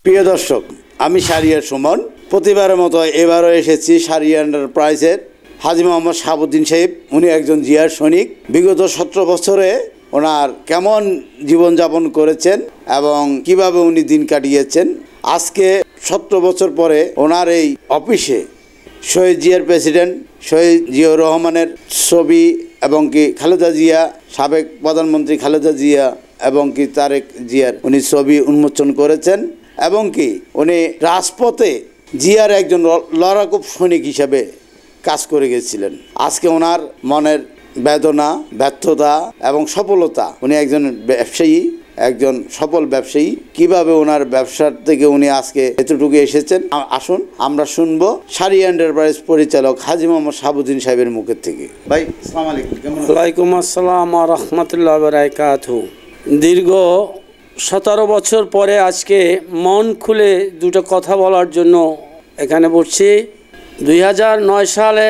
প্রিয় দর্শক, আমি শাহরিয়ার সুমন। প্রতিবারের মতো এবারও এসেছি শাহরিয়া এন্টারপ্রাইজের হাজী মোহাম্মদ শাহাবুদ্দিন সাহেব। উনি একজন জিয়ার সৈনিক। বিগত 17 বছরে ওনার কেমন জীবনযাপন করেছেন এবং কিভাবে উনি দিন কাটিয়েছেন, আজকে 17 বছর পরে ওনার এই অফিসে শহীদ জিয়ার প্রেসিডেন্ট শহীদ জিয়াউর রহমানের ছবি এবং কি খালেদা জিয়া, সাবেক প্রধানমন্ত্রী খালেদা জিয়া এবং কি তারেক জিয়ার উনি ছবি উন্মোচন করেছেন এবং কি উনি রাজপথে জিয়ার একজন লড়াকু সৈনিক হিসাবে কাজ করে গেছিলেন। আজকে ওনার মনের বেদনা, ব্যর্থতা এবং সফলতা, উনি একজন ব্যবসায়ী, একজন সফল ব্যবসায়ী, কিভাবে ওনার ব্যবসার থেকে উনি আজকে এতটুকু এসেছেন, আসুন আমরা শুনবো শাহরিয়া এন্টারপ্রাইজ পরিচালক হাজী মোহাম্মদ শাহাবুদ্দিন সাহেবের মুখের থেকে। ভাই আসসালামু আলাইকুম। কেমন? ওয়ালাইকুম আসসালাম ওয়া রাহমাতুল্লাহি ওয়া বারাকাতুহু। দীর্ঘ 17 বছর পরে আজকে মন খুলে দুটো কথা বলার জন্য এখানে বসছি। 2009 সালে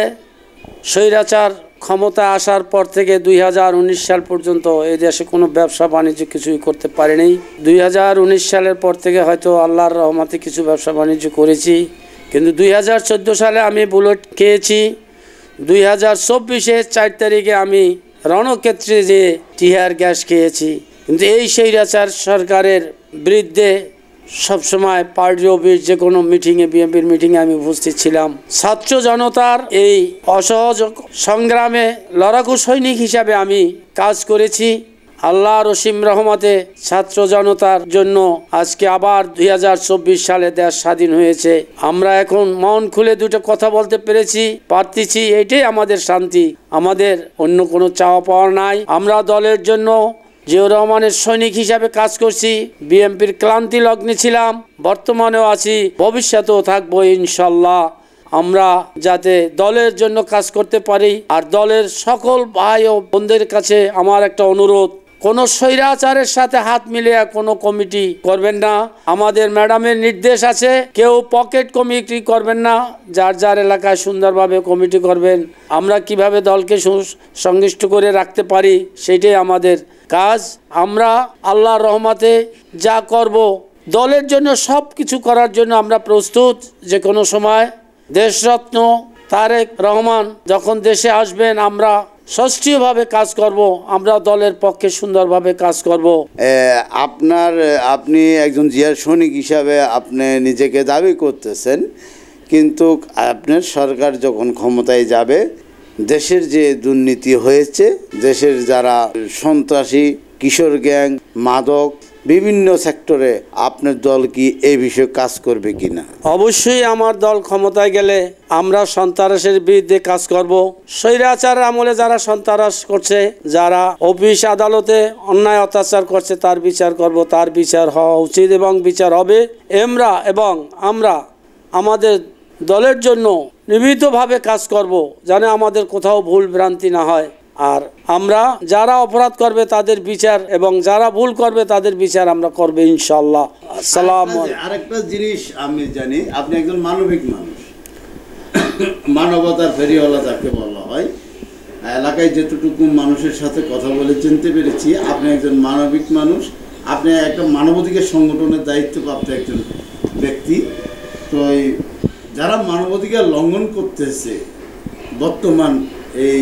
স্বৈরাচার ক্ষমতা আসার পর থেকে 2019 সাল পর্যন্ত এই দেশে কোনো ব্যবসা বাণিজ্য কিছুই করতে পারিনি। 2019 সালের পর থেকে হয়তো আল্লাহর রহমতে কিছু ব্যবসা বাণিজ্য করেছি, কিন্তু 2014 সালে আমি বুলেট খেয়েছি। 2024-এ 4 তারিখে আমি রণক্ষেত্রে যে টিয়ার গ্যাস খেয়েছি। কিন্তু এই স্বৈরাচার সরকারের বিরুদ্ধে সবসময় পার্টি অফিস যে কোনো মিটিংয়ে, বিএনপির মিটিংয়ে আমি উপস্থিত ছিলাম। ছাত্র জনতার এই অসহজ সংগ্রামে লড়াকু সৈনিক হিসাবে আমি কাজ করেছি। আল্লাহর অসীম রহমতে ছাত্র জনতার জন্য আজকে আবার 2024 সালে দেশ স্বাধীন হয়েছে। আমরা এখন মন খুলে দুটো কথা বলতে পারতেছি, এটাই আমাদের শান্তি। আমাদের অন্য কোনো চাওয়া পাওয়া নাই। আমরা দলের জন্য জিয়াউর রহমানের সৈনিক হিসাবে কাজ করছি। বিএনপির ক্লান্তি লগ্নে ছিলাম, বর্তমানেও আছি, ভবিষ্যতেও থাকবো ইনশাল্লাহ। আমরা যাতে দলের জন্য কাজ করতে পারি। আর দলের সকল ভাই ও বোনদের কাছে আমার একটা অনুরোধ, কোনো স্বৈরাচারের সাথে হাত মিলিয়ে কোনো কমিটি করবেন না। আমাদের ম্যাডামের নির্দেশ আছে, কেউ পকেট কমিটি করবেন না, যার যার এলাকায় সুন্দরভাবে কমিটি করবেন। আমরা কিভাবে দলকে সংশ্লিষ্ট করে রাখতে পারি সেটাই আমাদের কাজ। আমরা আল্লাহর রহমতে যা করব, দলের জন্য সব কিছু করার জন্য আমরা প্রস্তুত। যে কোনো সময় দেশরত্ন তারেক রহমান যখন দেশে আসবেন, আমরা সক্রিয়ভাবে কাজ করব। আমরা দলের পক্ষে সুন্দরভাবে কাজ করব। আপনি একজন জিয়ার সৈনিক হিসাবে আপনি নিজেকে দাবি করতেছেন, কিন্তু আপনার সরকার যখন ক্ষমতায় যাবে, দেশের যে দুর্নীতি হয়েছে, দেশের যারা সন্ত্রাসী, কিশোর গ্যাং, মাদক, বিভিন্ন সেক্টরে আপনার দল কি এই বিষয়ে কাজ করবে কিনা? অবশ্যই আমার দল ক্ষমতায় গেলে আমরা সন্ত্রাসের বিরুদ্ধে কাজ করব। স্বৈরাচার আমলে যারা সন্ত্রাস করছে, যারা অফিস আদালতে অন্যায় অত্যাচার করছে, তার বিচার করব। তার বিচার হওয়া উচিত এবং বিচার হবে। আমরা আমাদের দলের জন্য নিয়মিতভাবে কাজ করব, যেন আমাদের কোথাও ভুল ভ্রান্তি না হয়। আর আমরা যারা অপরাধ করবে তাদের বিচার এবং যারা ভুল করবে তাদের বিচার আমরা করব ইনশাআল্লাহ। আসসালামু আলাইকুম। আরেকটা জিনিস আমি জানি, আপনি একজন মানবিক মানুষ, মানবতার ফেরিওয়ালা যাকে বলা হয়। এলাকায় যেটুকু মানুষের সাথে কথা বলে চিনতে পেরেছি, আপনি একজন মানবিক মানুষ। আপনি একটা মানবাধিকার সংগঠনের দায়িত্বপ্রাপ্ত একজন ব্যক্তি। তো যারা মানবাধিকার লঙ্ঘন করতেছে বর্তমান এই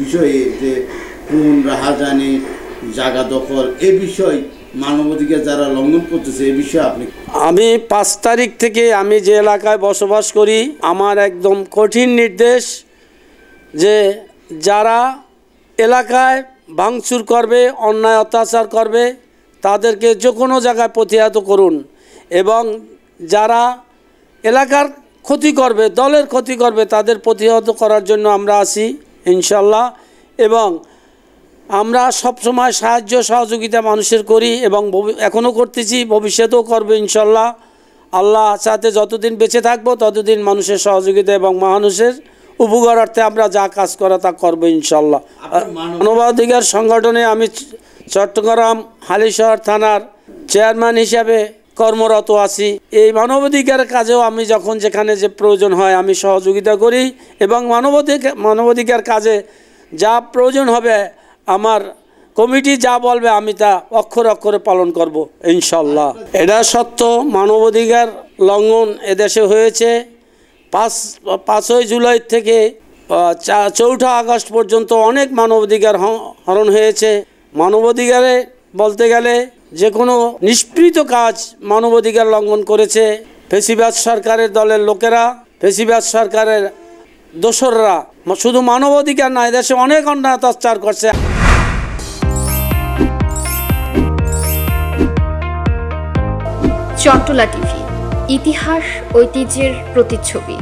বিষয়ে, যে খুন, রাহাজানি, জায়গা দখল, এই বিষয় মানবাধিকার যারা লঙ্ঘন করতেছে, এই বিষয়ে আমি 5 তারিখ থেকে আমি যে এলাকায় বসবাস করি, আমার একদম কঠিন নির্দেশ যে যারা এলাকায় ভাঙচুর করবে, অন্যায় অত্যাচার করবে, তাদেরকে যে কোনো জায়গায় প্রতিহত করুন। এবং যারা এলাকার ক্ষতি করবে, দলের ক্ষতি করবে, তাদের প্রতিহত করার জন্য আমরা আছি ইনশাল্লাহ। এবং আমরা সবসময় সাহায্য সহযোগিতা মানুষের করি এবং এখনও করতেছি, ভবিষ্যতেও করবো ইনশাল্লাহ। আল্লাহ সাথে যতদিন বেঁচে থাকবো ততদিন মানুষের সহযোগিতা এবং মানুষের উপকারার্থে আমরা যা কাজ করা তা করবো ইনশাল্লাহ। মানবাধিকার সংগঠনে আমি চট্টগ্রাম হালিশহর থানার চেয়ারম্যান হিসাবে কর্মরত আছি। এই মানবাধিকার কাজেও আমি যখন যেখানে যে প্রয়োজন হয় আমি সহযোগিতা করি এবং মানবাধিকার কাজে যা প্রয়োজন হবে আমার কমিটি যা বলবে আমি তা অক্ষরে অক্ষরে পালন করব ইনশাল্লাহ। এটা সত্য, মানবাধিকার লঙ্ঘন এদেশে হয়েছে। 5ই জুলাই থেকে 4 আগস্ট পর্যন্ত অনেক মানবাধিকার হরণ হয়েছে। মানবাধিকারে বলতে গেলে যে কোনো নিষ্পৃত কাজ মানবাধিকার লঙ্ঘন করেছে ফ্যাসিবাদ সরকারের দলের লোকেরা, ফ্যাসিবাদ সরকারের দোসররা। শুধু মানবাধিকার নয়, দেশে অনেক অন্যায় অত্যাচার করছে। চট্টলা টিভি, ইতিহাস ঐতিহ্যের প্রতিচ্ছবি।